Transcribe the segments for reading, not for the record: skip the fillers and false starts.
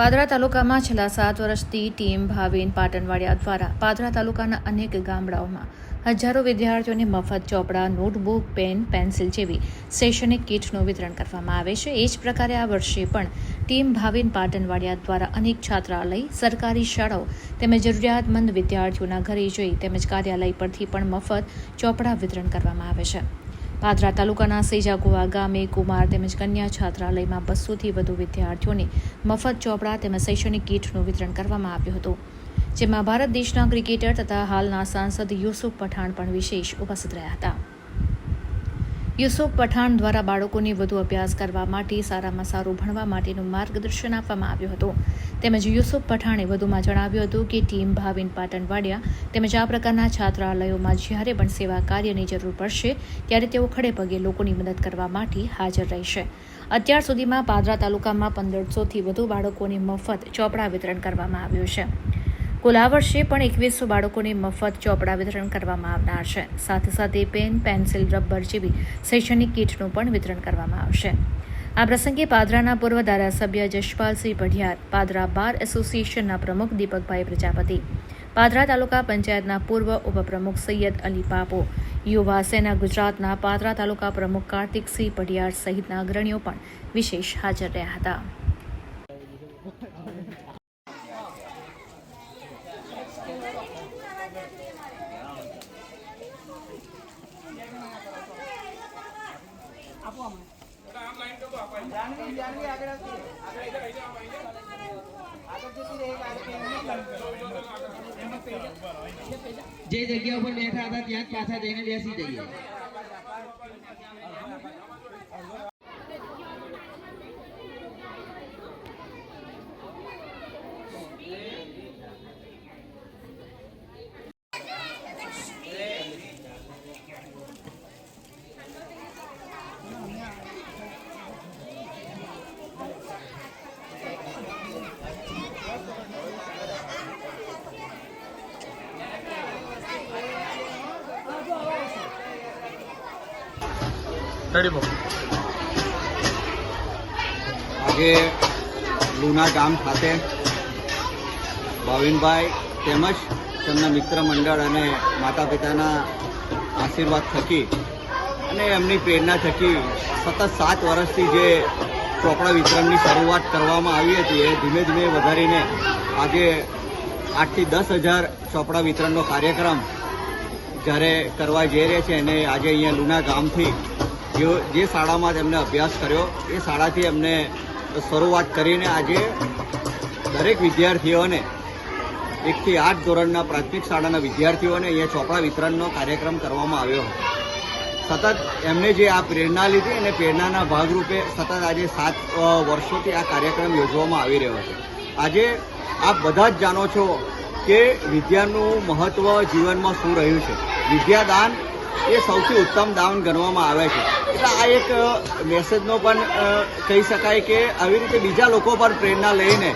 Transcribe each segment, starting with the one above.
પાદરા તાલુકામાં છેલ્લા 7 વર્ષથી ટીમ ભાવિન પાટણવાડિયા દ્વારા પાદરા તાલુકાના અનેક ગામડાઓમાં હજારો વિદ્યાર્થીઓને મફત ચોપડા, નોટબુક, પેન, પેન્સિલ જેવી શૈક્ષણિક કીટનું વિતરણ કરવામાં આવે છે. એ જ પ્રકારે આ વર્ષે પણ ટીમ ભાવિન પાટણવાડિયા દ્વારા અનેક છાત્રાલય, સરકારી શાળાઓ તેમજ જરૂરિયાતમંદ વિદ્યાર્થીઓના ઘરે જઈ તેમજ કાર્યાલય પરથી પણ મફત ચોપડા વિતરણ કરવામાં આવે છે. પાદરા તાલુકાના સેજાગોવા ગામે કુમાર તેમજ કન્યા છાત્રાલયમાં 200થી વધુ વિદ્યાર્થીઓને મફત ચોપડા તેમજ શૈક્ષણિક કીટનું વિતરણ કરવામાં આવ્યું હતું, જેમાં ભારત દેશના ક્રિકેટર તથા હાલના સાંસદ યુસુફ પઠાણ પણ વિશેષ ઉપસ્થિત રહ્યા હતા. યુસુફ પઠાણ દ્વારા બાળકોને વધુ અભ્યાસ કરવા માટે સારામાં સારું ભણવા માટેનું માર્ગદર્શન આપવામાં આવ્યું હતું. તેમજ યુસુફ પઠાણે વધુમાં જણાવ્યું હતું કે ટીમ ભાવિન પાટણવાડિયા તેમજ આ પ્રકારના છાત્રાલયોમાં જ્યારે પણ સેવા કાર્યની જરૂર પડશે ત્યારે તેઓ ખડે પગે લોકોની મદદ કરવા માટે હાજર રહેશે. અત્યાર સુધીમાં પાદરા તાલુકામાં 1500થી વધુ બાળકોને મફત ચોપડા વિતરણ કરવામાં આવ્યું છે. કુલ આ વર્ષે પણ 2100 બાળકોને મફત ચોપડા વિતરણ કરવામાં આવનાર છે. સાથે સાથે પેન, પેન્સિલ, રબર જેવી શૈક્ષણિક કીટનું પણ વિતરણ કરવામાં આવશે. આ પ્રસંગે પાદરાના પૂર્વ ધારાસભ્ય જશપાલસિંહ પઢિયાર, પાદરા બાર એસોસિએશનના પ્રમુખ દીપકભાઈ પ્રજાપતિ, પાદરા તાલુકા પંચાયતના પૂર્વ ઉપપ્રમુખ સૈયદ અલી પાપો, યુવા સેના ગુજરાતના પાદરા તાલુકા પ્રમુખ કાર્તિકસિંહ પઢિયાર સહિતના અગ્રણીઓ પણ વિશેષ હાજર રહ્યા હતા. જે જગ્યા ઉપર બેઠા હતા ત્યાં જ પાછા જઈને બેસી જઈએ. આજે લુના ગામ ખાતે ભાવિનભાઈ તેમજ તેમના મિત્ર મંડળ અને માતા પિતાના આશીર્વાદ થકી અને એમની પ્રેરણા થકી સતત 7 વર્ષથી જે ચોપડા વિતરણની શરૂઆત કરવામાં આવી હતી એ ધીમે ધીમે વધારીને આજે 8થી 10,000 ચોપડા વિતરણનો કાર્યક્રમ જ્યારે કરવા જઈ રહ્યા છે અને આજે અહીંયા લુના ગામથી જે શાળામાં તેમને અભ્યાસ કર્યો એ શાળાથી એમને શરૂઆત કરીને આજે દરેક વિદ્યાર્થીઓને 1 થી 8 ધોરણના પ્રાથમિક શાળાના વિદ્યાર્થીઓને અહીંયા ચોપડા વિતરણનો કાર્યક્રમ કરવામાં આવ્યો હતો. સતત એમને જે આ પ્રેરણા લીધી અને પ્રેરણાના ભાગરૂપે સતત આજે 7 વર્ષોથી આ કાર્યક્રમ યોજવામાં આવી રહ્યો છે. આજે આપ બધા જ જાણો છો કે વિદ્યાનું મહત્વ જીવનમાં શું રહ્યું છે. વિદ્યાદાન એ સૌથી ઉત્તમ દાન ગણવામાં આવે છે. એટલે આ એક મેસેજનો પણ કહી શકાય કે આવી રીતે બીજા લોકો પર પ્રેરણા લઈને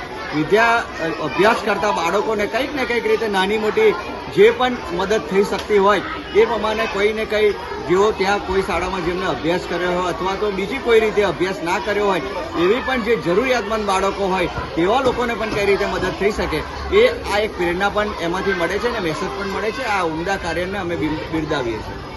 અભ્યાસ કરતા બાળકોને કંઈક ને કંઈક રીતે નાની મોટી જે પણ મદદ થઈ શકતી હોય એ પ્રમાણે કોઈ ને કંઈ જેઓ ત્યાં કોઈ શાળામાં જેમને અભ્યાસ કર્યો હોય અથવા તો બીજી કોઈ રીતે અભ્યાસ ના કર્યો હોય એવી પણ જે જરૂરિયાતમંદ બાળકો હોય તેવા લોકોને પણ કઈ રીતે મદદ થઈ શકે એ આ એક પ્રેરણા પણ એમાંથી મળે છે અને મેસેજ પણ મળે છે. આ ઉમદા કાર્યને અમે બિરદાવીએ છીએ.